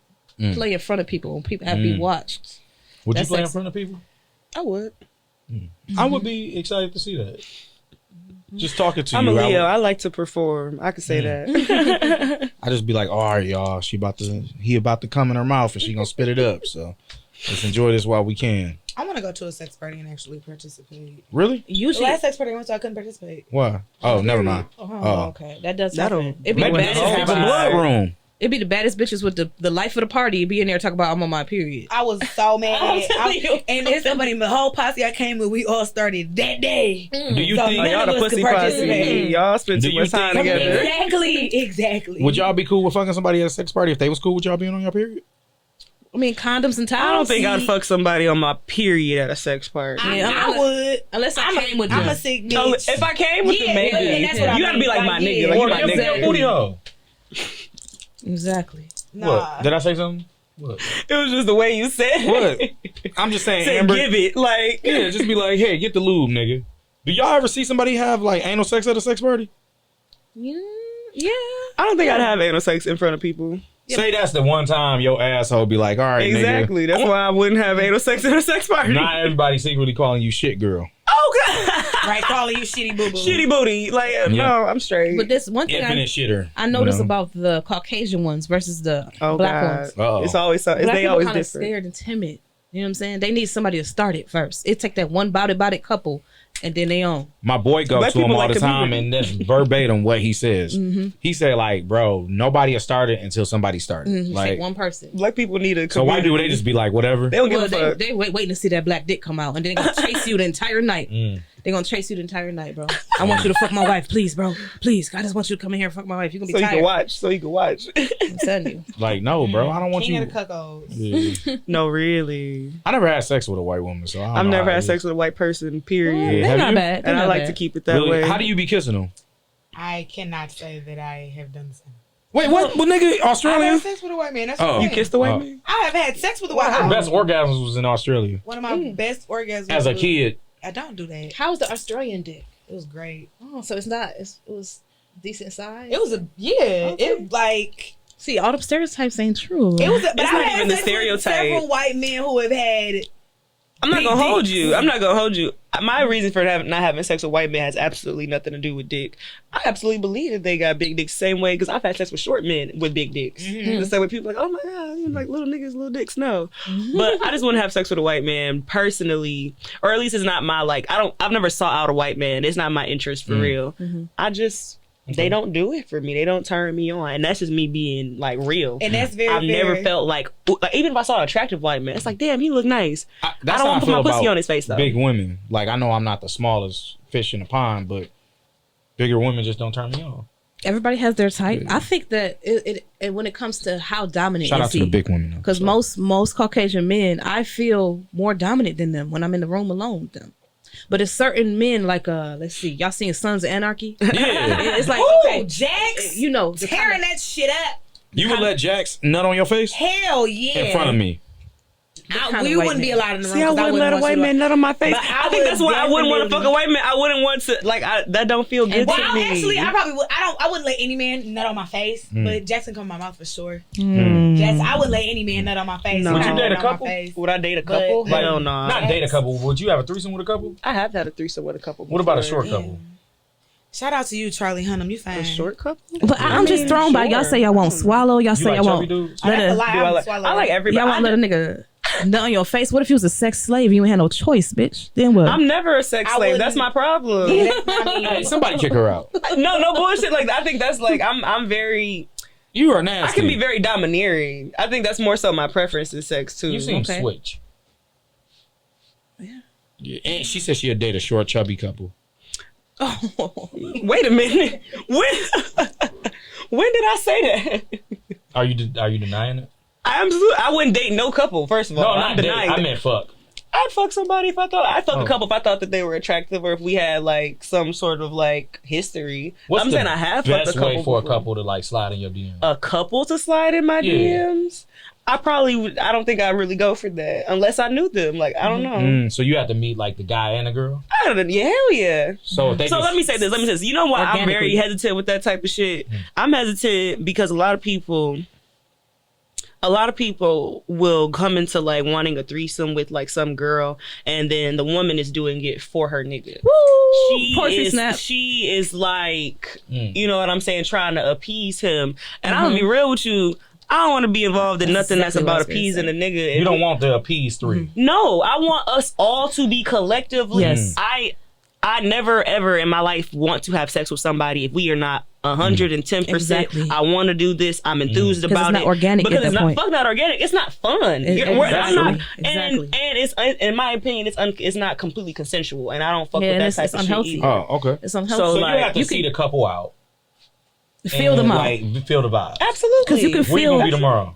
play in front of people and people have to be watched. Would you play in front of people? I would. I would be excited to see that. Just talking to you. I'm a Leo. I like to perform. I can say that. I just be like, all right, y'all. He about to come in her mouth and she gonna spit it up. So let's enjoy this while we can. I want to go to a sex party and actually participate. Really? Usually, the last sex party I went to, I couldn't participate. Why? Oh, never mind. Oh, okay. That does happen. Maybe they have a blood room. It'd be the baddest bitches with the life of the party be in there talking about I'm on my period. I was so mad. I'm telling you. And there's somebody in the whole posse I came with. We all started that day. Do you So think none Y'all of the us pussy could posse. participate. Y'all spend Do too you much time think- together. Exactly. would y'all be cool with fucking somebody at a sex party if they was cool with y'all being on your period? I mean, condoms and towels. I don't think I'd fuck somebody on my period at a sex party. I would. Unless I came with I'm them. a sick bitch. Oh, if I came with Yeah, them, maybe. and that's what I You gotta be mean. like my Like, nigga. yeah. Like, you Or my give them nigga. booty hole. Exactly. Nah. What? Did I say something? What? It was just the way you said What? it. I'm just saying, Said Amber. give it. Like, Yeah, just be like, hey, get the lube, nigga. Do y'all ever see somebody have like anal sex at a sex party? Yeah. I don't think I'd have anal sex in front of people. Say that's the one time your asshole be like, all right, Exactly. That's why I wouldn't have anal sex at a sex party. nigga. Not everybody secretly calling you shit girl. Oh, God. Right, calling you shitty boo boo. Shitty booty. Like, no, I'm straight. But this one thing Infinite shitter. I noticed you know? about the Caucasian ones versus the oh, black God. ones. Uh-oh. It's always so. Black They people always kind of different. scared and timid. You know what I'm saying? They need somebody to start it first. It take that one body couple, and then they own. My boy go Black to him people all like the time, community. and that's verbatim what he says. He said, like, bro, nobody will start it until somebody started. Like, Take one person. Black people need a so white people, they community. just be like, whatever. They don't give Well, a they, fuck. they waiting to see that black dick come out, and then they're gonna chase you the entire night. They're gonna chase you the entire night, bro. I want you to fuck my wife, please, bro. Please, I just want you to come in here and fuck my wife. You're gonna be So you tired. can watch. So you can watch. I'm telling you. Like, no, bro, I don't want King you. of the cuckolds. Yeah. No, really. I never had sex with a white woman, so I don't I've know never how had it sex is. with a white person, period. Yeah. They're Have not you? bad. They're And I not like bad. to keep it that Really? way. How do you be kissing them? I cannot say that I have done the same. Wait, what? What nigga? I've had Australia? sex with a white man. That's Oh. what I'm You saying. kissed the white Oh. man? I have had sex with a white The man. best orgasms was in Australia. One of my best orgasms. As a was- kid, I don't do that. How was the Australian dick? It was great. Oh, so it's not. It was decent size. It was it like See, all the stereotypes ain't true. it was. But It's I've not had even the sex with stereotype. Several white men who have had. I'm not Big gonna hold dicks. you. I'm not gonna hold you. My reason for not having sex with white men has absolutely nothing to do with dick. I absolutely believe that they got big dicks same way because I've had sex with short men with big dicks. The same way people are like, oh my god, you know, like little niggas, little dicks. No, but I just wouldn't have sex with a white man personally, or at least it's not my like. I've never sought out a white man. It's not my interest for real. I just. They don't do it for me. They don't turn me on, and that's just me being like real. And that's very. I've never fair. felt like even if I saw an attractive white man, it's like, damn, he look nice. I that's don't how want to put feel my pussy about on his face though. Big women. Like, I know I'm not the smallest fish in the pond, but bigger women just don't turn me on. Everybody has their type. I think that it when it comes to how dominant Shout is out to he, the big women, though. because So, most Caucasian men, I feel more dominant than them when I'm in the room alone with them. But it's certain men like let's see, y'all seen Sons of Anarchy? yeah. It's like Ooh, okay, Jax, you know, the tearing that shit up. You would let Jax nut on your face Hell yeah. in front of me. kind We of white wouldn't be man. allowed in the room. See, I 'cause wouldn't let a want white you to- man nut on my face. But I I think that's would why I wouldn't want to definitely- fuck a white man. I wouldn't want to like. that don't feel good Well, to me. actually, I probably would. I wouldn't let any man nut on my face, but Jackson come in my mouth for sure. Mm. Jackson, I wouldn't let any man nut on my face. No. He Would you nut date a on my couple? face. Would I date a couple? But- Hell no. Not date a couple. Would you have a threesome with a couple? I have had a threesome with a couple. What about a before. short couple? Shout out to you, Charlie Hunnam. You fine. A short couple? But I'm just thrown by y'all say y'all won't swallow. Y'all You say like y'all chubby won't. dudes? I Let have to a, lie. Do I, like, swallow. I like everybody. y'all won't let a nigga nut on your face. What if you was a sex slave? You ain't had no choice, bitch. Then what? I'm never a sex I slave. wouldn't- That's my problem. Hey, somebody kick her out. No bullshit. Like I think that's like I'm very. You are I nasty. can be very domineering. I think that's more so my preference in sex too. You seem Okay. switch. Yeah. And she said she'd date a short, chubby couple. Wait a minute. When did I say that? Are you denying it? I wouldn't date no couple. First of all, No, I'm not date. denying. I that. meant fuck. I'd fuck somebody if I thought I'd fuck Oh. a couple if I thought that they were attractive or if we had like some sort of like history. What's I'm the saying I have fucked a best couple way for a before. couple to like slide in your DM? A couple to slide in my Yeah. DMs. I probably would. I don't think I'd really go for that unless I knew them. Like I don't know. So you have to meet like the guy and the girl. I don't know. Yeah, hell yeah. So if they So just- let me say this. Let me say this. You know why I'm very Organically. hesitant with that type of shit? I'm hesitant because a lot of people will come into like wanting a threesome with like some girl, and then the woman is doing it for her nigga. Poetry snap. She is like, Mm. you know what I'm saying, trying to appease him. And I'm gonna be real with you. I don't want to be involved in nothing that's exactly what I about was gonna appeasing say. a nigga. you don't want to appease three. No, I want us all to be collectively. Yes. I never ever in my life want to have sex with somebody if we are not 110%. Exactly. I want to do this. I'm enthused about it's not it. organic because at it's that not point. fuck not organic. It's not fun. I'm not, Exactly. And it's in my opinion, it's not completely consensual, and I don't fuck with and that it's type of unhealthy. shit either. Oh, okay. It's unhealthy. So, So like, you have to you see can- the couple out. feel and, them out. Like, feel the vibes. Absolutely. Because you can Where you feel. gonna be tomorrow?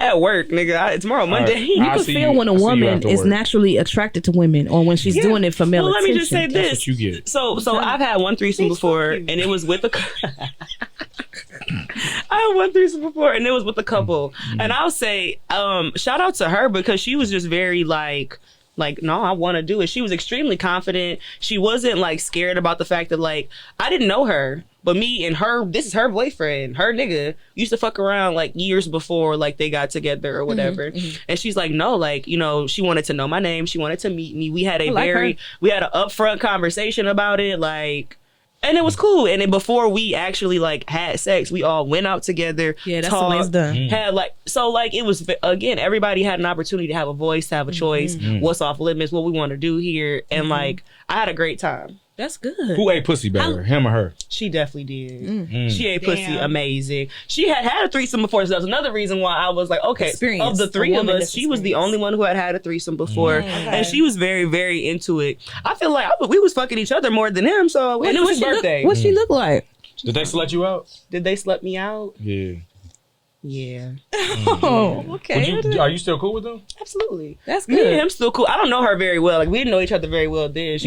At work, nigga. Tomorrow Monday. right. You I can see feel you- when a I see you woman after is work. naturally attracted to women, or when she's Yeah. doing it for male Well, let me just say attention. this. That's what you get. So I've had one threesome before, and it was with a. I had one threesome before, and it was with a couple. And I'll say, shout out to her because she was just very like, no, I want to do it. She was extremely confident. She wasn't like scared about the fact that like I didn't know her, but me and her, this is her boyfriend, her nigga, used to fuck around like years before like they got together or whatever. And she's like, no, like, you know, she wanted to know my name. She wanted to meet me. We had I like her. we had an upfront conversation about it. Like, and it was cool. And then before we actually like had sex, we all went out together. Yeah, that's the way it's done. Had like, so like it was, again, everybody had an opportunity to have a voice, to have a choice, what's off limits, what we want to do here. And like, I had a great time. That's good. Who ate pussy better, him or her? She definitely did. She ate pussy Damn. amazing. She had a threesome before, so that was another reason why I was like, okay, Experience. of the three A of woman us, that's she was the experienced. only one who had a threesome before, and she was very, very into it. I feel like we was fucking each other more than him, so and it was his birthday. What she look like? Did they select you out? Did they slut me out? Yeah. Yeah, Oh, okay. Are you still cool with them? absolutely. That's Me and good. him still cool. I don't know her very well. Like we didn't know each other very well then.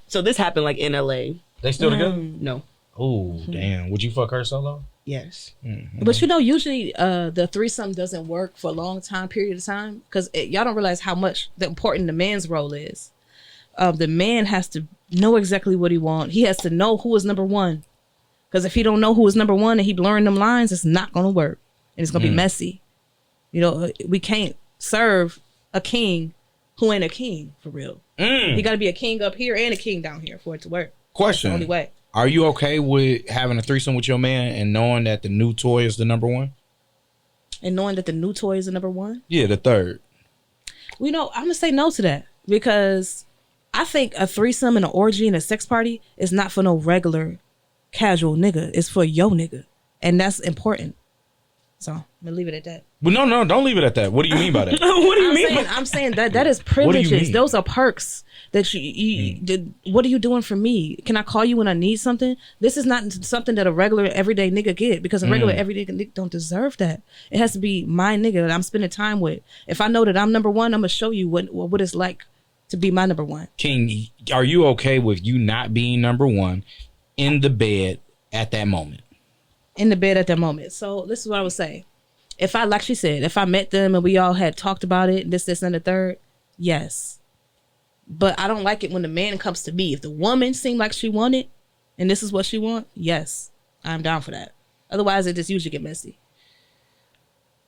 So this happened like in LA. They still together? No. Oh, damn. Would you fuck her solo? Yes. But you know, usually the threesome doesn't work for a long time period of time because y'all don't realize how much the important the man's role is. The man has to know exactly what he wants. He has to know who is number one. Because if he don't know who is number one and he blurring them lines, it's not going to work. And it's going to be messy. You know, we can't serve a king who ain't a king for real. He got to be a king up here and a king down here for it to work. Question. Only way. Are you okay with having a threesome with your man and knowing that the new toy is the number one? And knowing that the new toy is the number one. Yeah, the third. Well, you know, I'm going to say no to that because I think a threesome and an orgy and a sex party is not for no regular casual nigga. It's for yo nigga. And that's important. So I'm going to leave it at that. Well, no, don't leave it at that. What do you mean by that? What do you mean? I'm saying that is do you privileges. mean? Those are perks that you did. What are you doing for me? Can I call you when I need something? This is not something that a regular everyday nigga get because a regular everyday nigga don't deserve that. It has to be my nigga that I'm spending time with. If I know that I'm number one, I'm gonna show you what it's like to be my number one. King, are you okay with you not being number one in the bed at that moment? In the bed at that moment. So this is what I would say. If I, like she said, if I met them and we all had talked about it, this, and the third, yes. But I don't like it when the man comes to me. If the woman seemed like she wanted, and this is what she want, yes, I'm down for that. Otherwise, it just usually get messy.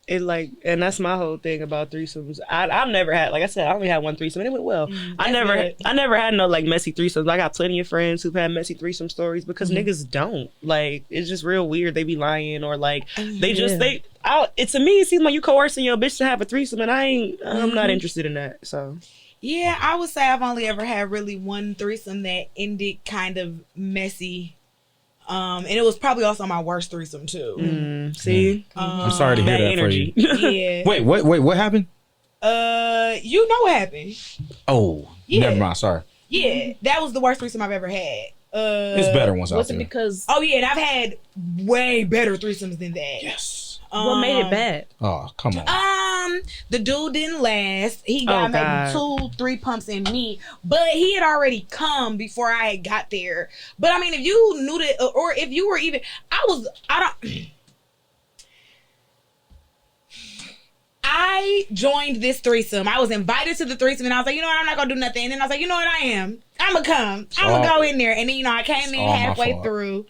It like, and that's my whole thing about threesomes. I've never had, like I said, I only had one threesome and it went well. I never had no like messy threesomes. I got plenty of friends who've had messy threesome stories because niggas don't. Like, it's just real weird. They be lying or like they just it's to me it seems like you coercing your bitch to have a threesome and I'm not interested in that. So Yeah, I would say I've only ever had really one threesome that ended kind of messy. And it was probably also my worst threesome too. see, I'm sorry to hear bad that energy. for you. Yeah. Wait, what happened? You know what happened. Oh, Yeah. never mind. Sorry. Yeah, that was the worst threesome I've ever had. There's better ones out Was it there. because Oh yeah, and I've had way better threesomes than that. Yes. what made it bad? Oh, come on. The dude didn't last. He got Oh, maybe 2-3 pumps in me, but he had already come before I had got there. But I mean, if you knew that, or if you were even, I joined this threesome. I was invited to the threesome, and I was like, you know what, I'm not gonna do nothing. And then I was like, you know what, I am. I'm gonna come. I'm gonna go in there. And then I came in all my halfway fault. through.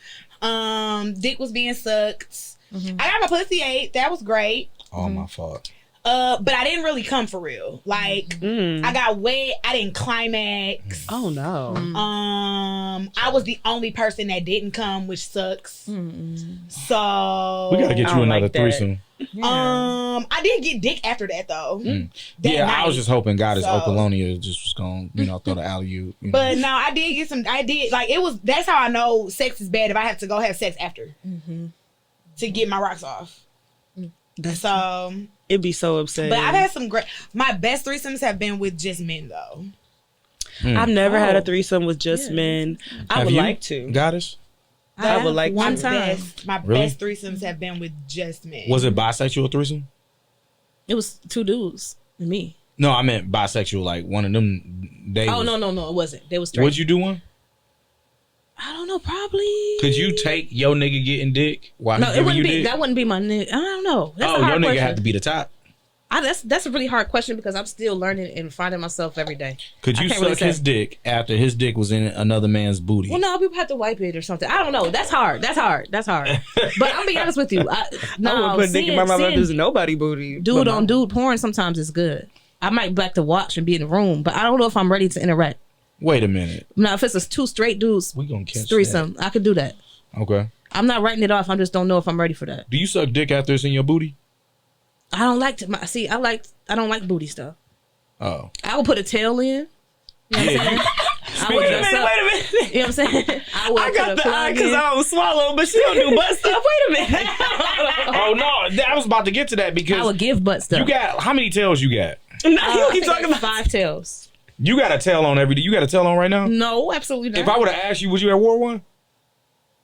Dick was being sucked. I got my pussy ate. That was great. All my fault. But I didn't really come for real. Like, I got wet. I didn't climax. Oh no. I was the only person that didn't come, which sucks. So We gotta get I you don't another like that. threesome. I did get dick after that though. That Yeah, I night. was just hoping Goddess So- Opalonia just was gonna, throw the alley-oop. But no, I did get some. I did like it was. That's how I know sex is bad if I have to go have sex after to get my rocks off. So, It'd be so upsetting. but I've had some great. My best threesomes have been with just men though. I've never had a threesome with just men. I Have would you, like to. Goddess? I would like one to. time. My Really? best threesomes have been with just men. Was it bisexual threesome? It was 2 dudes and me. No, I meant bisexual, like one of them. They Oh was- no, it wasn't. They was straight. Would you do one? I don't know, probably. Could you take your nigga getting dick while No, he it giving wouldn't you be. dick? That wouldn't be my nigga. I don't know. That's Oh, a your hard nigga question. had to be the top. That's a really hard question because I'm still learning and finding myself every day. Could I you can't suck really say. his dick after his dick was in another man's booty? Well, no, people have to wipe it or something. I don't know. That's hard. That's hard. But I'm be honest with you. I would put dick in my mouth after nobody booty. dude But on dude porn sometimes is good. I might like to watch and be in the room, but I don't know if I'm ready to interact. Wait a minute. Now, if it's a 2 straight dudes We gonna catch threesome, I could do that. that. Okay. I'm not writing it off. I just don't know if I'm ready for that. Do you suck dick after it's in your booty? I don't like to. I don't like booty stuff. Oh. I would put a tail in. You know what I'm saying? I would dress up. Wait a minute. You know what I'm saying? I would I put got a the eye plug because in. I don't swallow, but she don't do butt stuff. Wait a minute. Oh no, I was about to get to that I because would give butt stuff. you got how many tails you got? No, I you keep think talking it's about 5 tails. You got a tail on every day. You got a tail on right now? No, absolutely not. If I would have asked you, would you have wore one?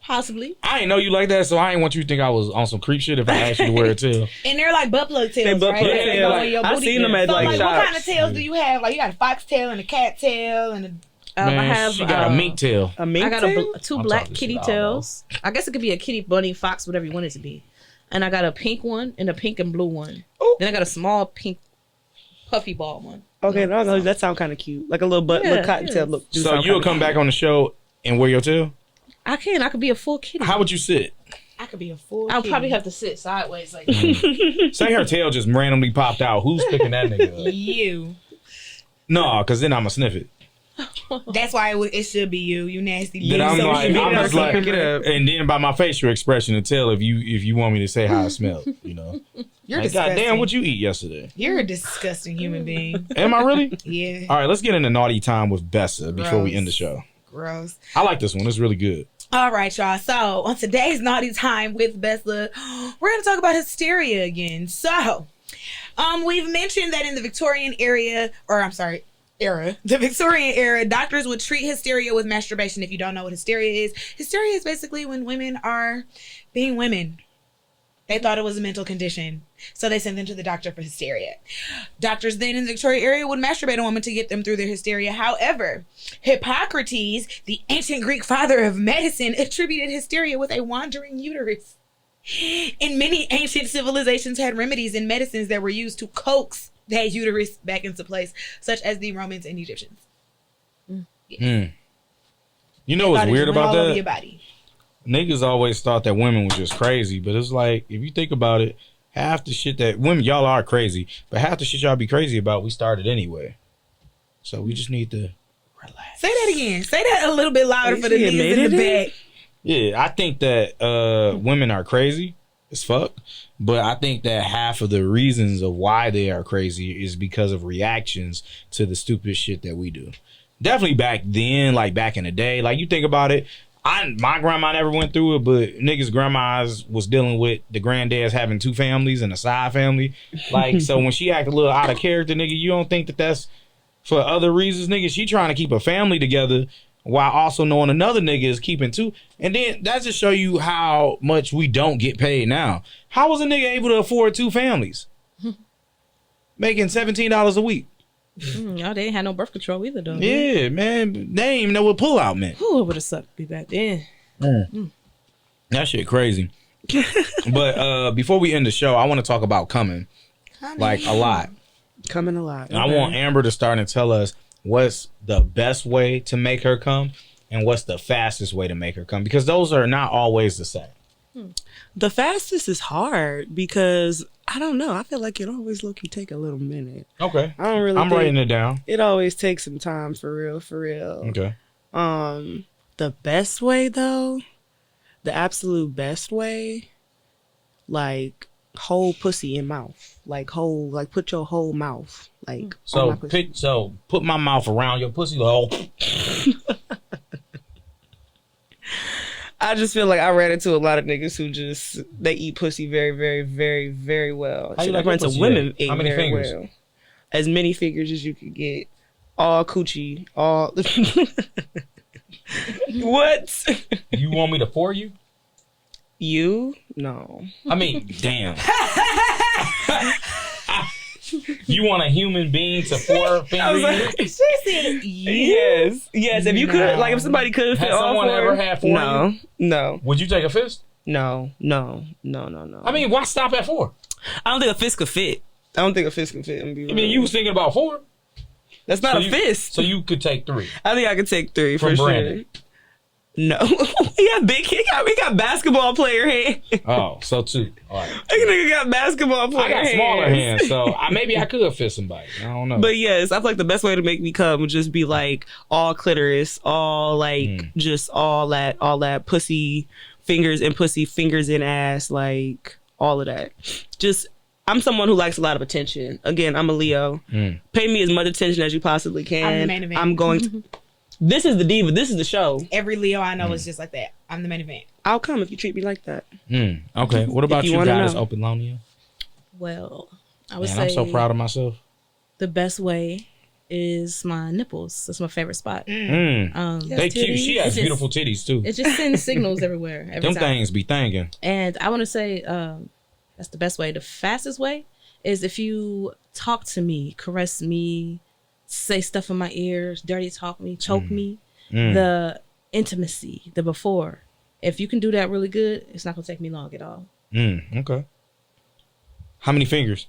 Possibly. I ain't know you like that, so I ain't want you to think I was on some creep shit if I asked you to wear a tail. And they're like butt plug tails, They butt right? plug They tail. go in your I booty. seen them at So like what shops. kind of tails do you have? Like you got a fox tail and a cat tail and a Man, I have. she got a mink tail. A mink I got tail? 2 I'm black talking kitty shit, I tails. I guess it could be a kitty, bunny, fox, whatever you want it to be. And I got a pink one and a pink and blue one. Ooh. Then I got a small pink puffy ball one. Okay, no, that sounds kind of cute. Like a little butt, Yeah, little cotton yeah. tail. Look, do So sound you'll kinda come back on the show and wear your tail? I could be a full kitty. How would you sit? I could be a full. I'll kitty. probably have to sit sideways like Say her tail just randomly popped out. Who's picking that nigga up? you. No, because then I'ma sniff it. That's why it should be you. You nasty. Then bitch. I'm So like, you should I'm be just there. like, pick it up. and then by my facial expression to tell if you want me to say how I smell, you know. You're Like, disgusting. goddamn, what you eat yesterday? You're a disgusting human being. Am I really? Yeah. All right, let's get into naughty time with Bessa before we Gross. end the show. Gross. I like this one. It's really good. All right, y'all. So on today's Naughty Time with Bessa, we're going to talk about hysteria again. So, we've mentioned that in the Victorian era, the Victorian era, doctors would treat hysteria with masturbation. If you don't know what hysteria is basically when women are being women. They thought it was a mental condition, so they sent them to the doctor for hysteria. Doctors then in the Victorian era would masturbate a woman to get them through their hysteria. However, Hippocrates, the ancient Greek father of medicine, attributed hysteria with a wandering uterus. And many ancient civilizations had remedies and medicines that were used to coax that uterus back into place, such as the Romans and Egyptians. You know what's Thought it weird just went about all over that? your body. Niggas always thought that women were just crazy, but it's like, if you think about it, half the shit that women, y'all are crazy, but half the shit y'all be crazy about, we started anyway. So we just need to relax. Say that again. Say that a little bit louder for the He niggas in the admitted it? back. Yeah, I think that women are crazy as fuck, but I think that half of the reasons of why they are crazy is because of reactions to the stupid shit that we do. Definitely back then, like back in the day, like you think about it, my grandma never went through it, but niggas' grandmas was dealing with the granddads having 2 families and a side family. Like, so when she act a little out of character, nigga, you don't think that that's for other reasons, nigga? She trying to keep a family together while also knowing another nigga is keeping 2. And then that just show you how much we don't get paid now. How was a nigga able to afford 2 families? Making $17 a week. y'all, they ain't had no birth control either, though. Yeah, man. They ain't even know what pull out meant. Who would have sucked me back then? That shit crazy. But before we end the show, I want to talk about coming. Like a lot. Coming a lot. And I want Amber to start and tell us what's the best way to make her come and what's the fastest way to make her come, because those are not always the same. The fastest is hard because I don't know. I feel like it always low-key take a little minute. Okay. I don't really I'm think writing it down. it always takes some time for real, for real. Okay. The best way though, the absolute best way, like whole pussy in mouth. Like put your whole mouth like on So my pussy. put my mouth around your pussy. Like, I just feel like I ran into a lot of niggas who just they eat pussy very, very, very, very well. How you Shit, like I ran your into pussy women at? eat How many very fingers? well. As many fingers as you could get. All coochie. All what? you want me to pour you? You? No. I mean, damn. You want a human being to pour finger you? She said you. Yes. If you could, like, if somebody could fit Has all someone four. ever had four? No. You? No. Would you take a fist? No. I mean, why stop at 4? I don't think a fist could fit. I don't think a fist can fit. I mean, you was thinking about 4. That's not So a you- fist. So you could take 3. I think I could take 3 From for Brandon. sure. No. He got basketball player hands. Oh, so 2. All right. That nigga got basketball player I got hands. smaller hands, so maybe I could fist somebody. I don't know. But yes, I feel like the best way to make me come would just be like all clitoris, all like just all that pussy fingers in ass, like all of that. Just I'm someone who likes a lot of attention. Again, I'm a Leo. Pay me as much attention as you possibly can. I'm the main event. I'm going to. This is the diva. This is the show. Every Leo I know is just like that. I'm the main event. I'll come if you treat me like that. Okay. What about you you, wanna guys, know. Opalonia? Well, I would Man, say I'm so proud of myself. the best way is my nipples. That's my favorite spot. They cute. She has It's just- beautiful titties too. It just sends signals everywhere. Every Them time. things be thinking. And I want to say that's the best way. The fastest way is if you talk to me, caress me, say stuff in my ears, dirty talk me, choke me. The intimacy, the before. If you can do that really good, it's not going to take me long at all. Okay. How many fingers?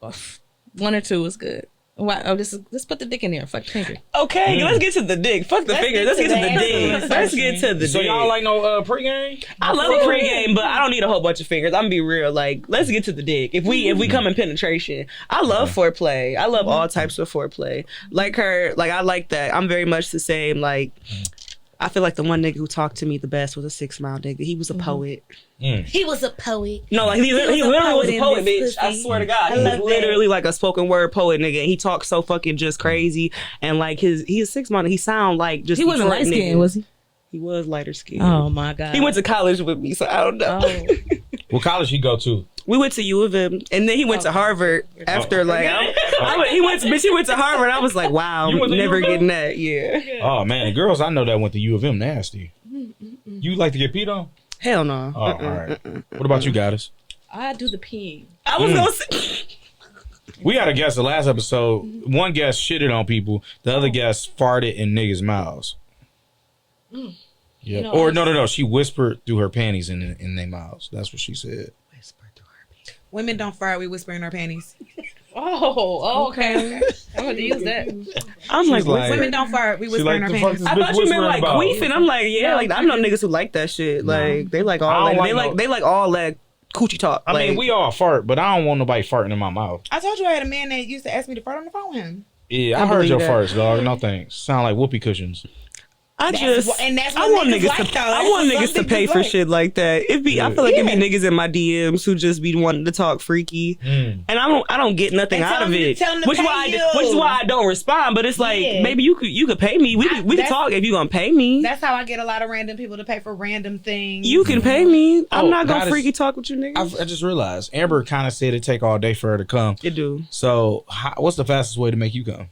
1 or 2 is good. Why? Oh, let's put the dick in there. Fuck the finger. Okay, let's get to the dick. Fuck the finger. Let's get to the answer. dick. Let's get to the So dick. y'all like no pregame? I love a pregame, but I don't need a whole bunch of fingers. I'm gonna be real. Like, let's get to the dick. If we come in penetration, I love foreplay. I love all types of foreplay. Like her, like I like that. I'm very much the same. Like, I feel like the one nigga who talked to me the best was a 6 Mile nigga. He was a poet. He was a poet. No, like he literally was a poet, bitch. I swear to God, he was love literally like a spoken word poet nigga. And he talked so fucking just crazy, and like he's 6 Mile. He sound like just He wasn't Detroit light skinned, nigga. was he? He was lighter skinned. Oh my God. He went to college with me, so I don't know. Oh. What college he go to? We went to U of M, and then he went to Harvard after he went to Harvard. I was like, wow, You went to never U of M? getting that. Yeah. Oh man, the girls I know that went to U of M nasty. You like to get peed on? Hell no. Oh, all right. What about you, Goddess? I do the peeing. I was gonna say. We had a guest the last episode. One guest shitted on people. The other guest farted in niggas' mouths. Yeah. You know, Or no. She whispered through her panties in their mouths. That's what she said. Women don't fart. We whisper in our panties. Oh, okay. I'm going to use that. I'm like, like- Women don't fart. We whisper in our panties. I thought you meant like queefing. I'm like, yeah, like I know niggas who like that shit. Like they like all I don't that. like They like all that coochie talk. I mean, we all fart, but I don't want nobody farting in my mouth. I told you I had a man that used to ask me to fart on the phone with him. Yeah, I heard believe your that. farts, dog. No thanks. Sound like whoopee cushions. I That's just, and that's I what want niggas niggas like, to, though. I That's want what niggas to some pay niggas for like. shit like that. I feel like it be niggas in my DMs who just be wanting to talk freaky, and I don't get nothing And out of it. tell them to Which pay is why I don't respond. But it's like, Yeah. maybe you could pay me. We could talk if you gonna pay me. That's how I get a lot of random people to pay for random things. You can pay me. I'm Oh, not gonna goddess. freaky talk with you niggas. I just realized Amber kind of said it take all day for her to come. It do. So, what's the fastest way to make you come?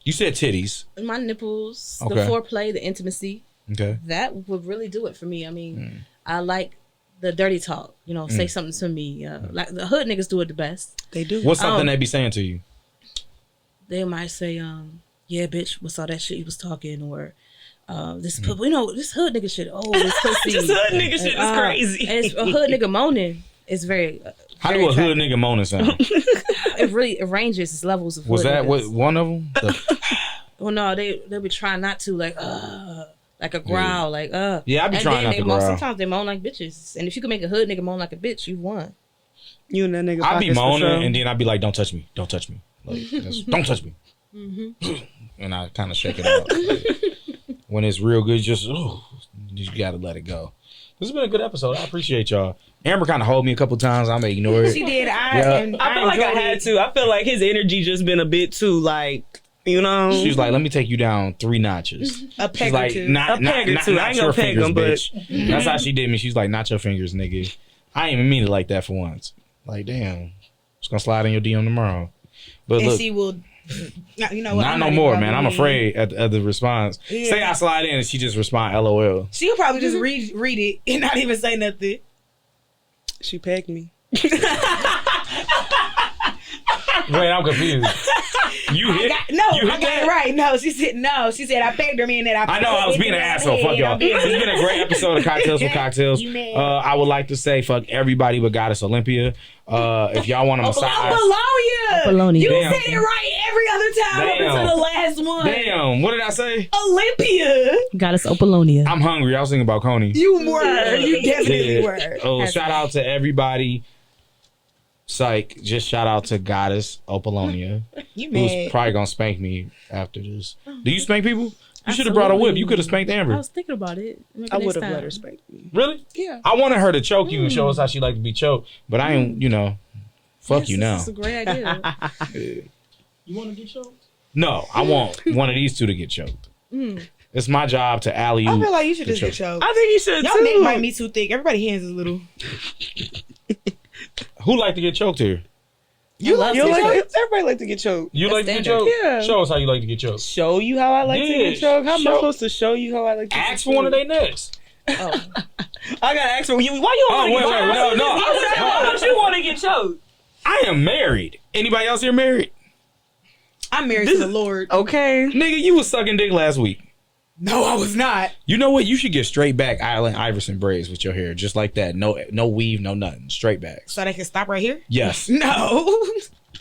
You said titties. My nipples, Okay. the foreplay, the intimacy, Okay. that would really do it for me. I mean, I like the dirty talk. You know, say something to me. Like the hood niggas do it the best. They do. What's something they be saying to you? They might say, yeah, bitch, what's all that shit you was talking? Or, this hood nigga shit. Oh, this pussy. This hood nigga shit is crazy. And it's a hood nigga moaning. It's very. How very do a hood attractive. nigga moaning sound? It ranges its levels of. Was hood that niggas. what one of them? Well, no, they be trying not to like. like a growl, like Yeah, I be and trying then not they to moan, growl. sometimes they moan like bitches, and if you can make a hood nigga moan like a bitch, you won. You and that nigga. I be pockets for moaning, sure. and then I be like, "Don't touch me, don't touch me, like, don't touch me," and I kind of shake it out. When it's real good, you gotta let it go. This has been a good episode. I appreciate y'all. Amber kind of hold me a couple times. I may ignore it. She did. Yeah. I feel like I had to. I feel like his energy just been a bit too like, you know. She's like, "Let me take you down 3 notches." A peg She's or like, two. "Not A peg or not, two. not I ain't your gonna peg fingers, him, but- bitch." That's how she did me. She's like, "Not your fingers, nigga." I ain't even mean it like that for once. Like, damn, just gonna slide in your DM tomorrow. But And look, she will. You know what? not I'm no even more, gonna man. I'm believe. afraid at the response. Yeah. Say I slide in and she just respond, "LOL." She'll probably just read it and not even say nothing. She pegged me. Wait, I'm confused. You hit? I you hit got that? it right. No, she said no. She said I pegged her, meaning that I know I was being an asshole. Fuck y'all. It's been a great episode of Cocktails with Cocktails. You mad. I would like to say fuck everybody but Goddess Olympia. If y'all want to massage, Opalonia. You Damn. said it right every other time up Damn. until the last one. damn, what did I say? Olympia. Goddess Opalonia. I'm hungry. I was thinking about Coney. You were. You definitely were. Oh, shout out to everybody. Psych. Just shout out to Goddess Opalonia, You who's mad. probably gonna spank me after this. Do you spank people? You should have brought a whip. You could have spanked I Amber. was thinking about it. Maybe I next would have time. let her spank me. Really? Yeah. I wanted her to choke you and show us how she liked to be choked, but I ain't. Fuck you now. That's a great idea. You want to get choked? No, I want one of these two to get choked. It's my job to alley I you. feel like you should The just get choke. choked. I think you should Your too. neck might be too thick. Everybody's hands is little. Who like to get choked here? You love like to get everybody like to get choked. You like to get standard. choked? Yeah. Show us how you like to get choked. Show you how I like to Yeah, get choked. How am I show- supposed to show you how I like to get Ask for one of choked? their necks. Oh. I gotta ask for you. Why you Oh, want wait, to wait, no. Why don't you want to get choked? I am married. Anybody else here married? I'm married to the Lord. Okay. Nigga, you was sucking dick last week. No, I was not. You know what? You should get straight back Allen Iverson braids with your hair, just like that. No weave, no nothing. Straight backs. So they can stop right here? Yes. No.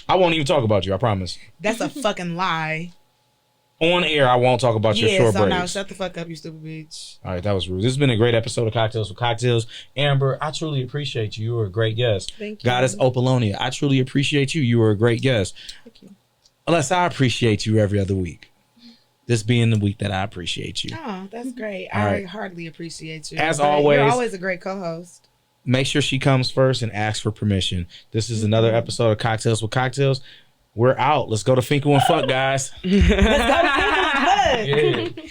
I won't even talk about you. I promise. That's a fucking lie. On air, I won't talk about your Yeah, short so now braids. shut the fuck up, you stupid bitch. All right, that was rude. This has been a great episode of Cocktails with Cocktails. Amber, I truly appreciate you. You were a great guest. Thank you. Goddess Opalonia, I truly appreciate you. You were a great guest. Thank you. Unless I appreciate you every other week. This being the week that I appreciate you. Oh, that's great. All I right. hardly appreciate you. As but always- You're always a great co-host. Make sure she comes first and asks for permission. This is another episode of Cocktails with Cocktails. We're out. Let's go to Finkel and fuck, guys. Let's go to Finkel and Fuck. Yeah.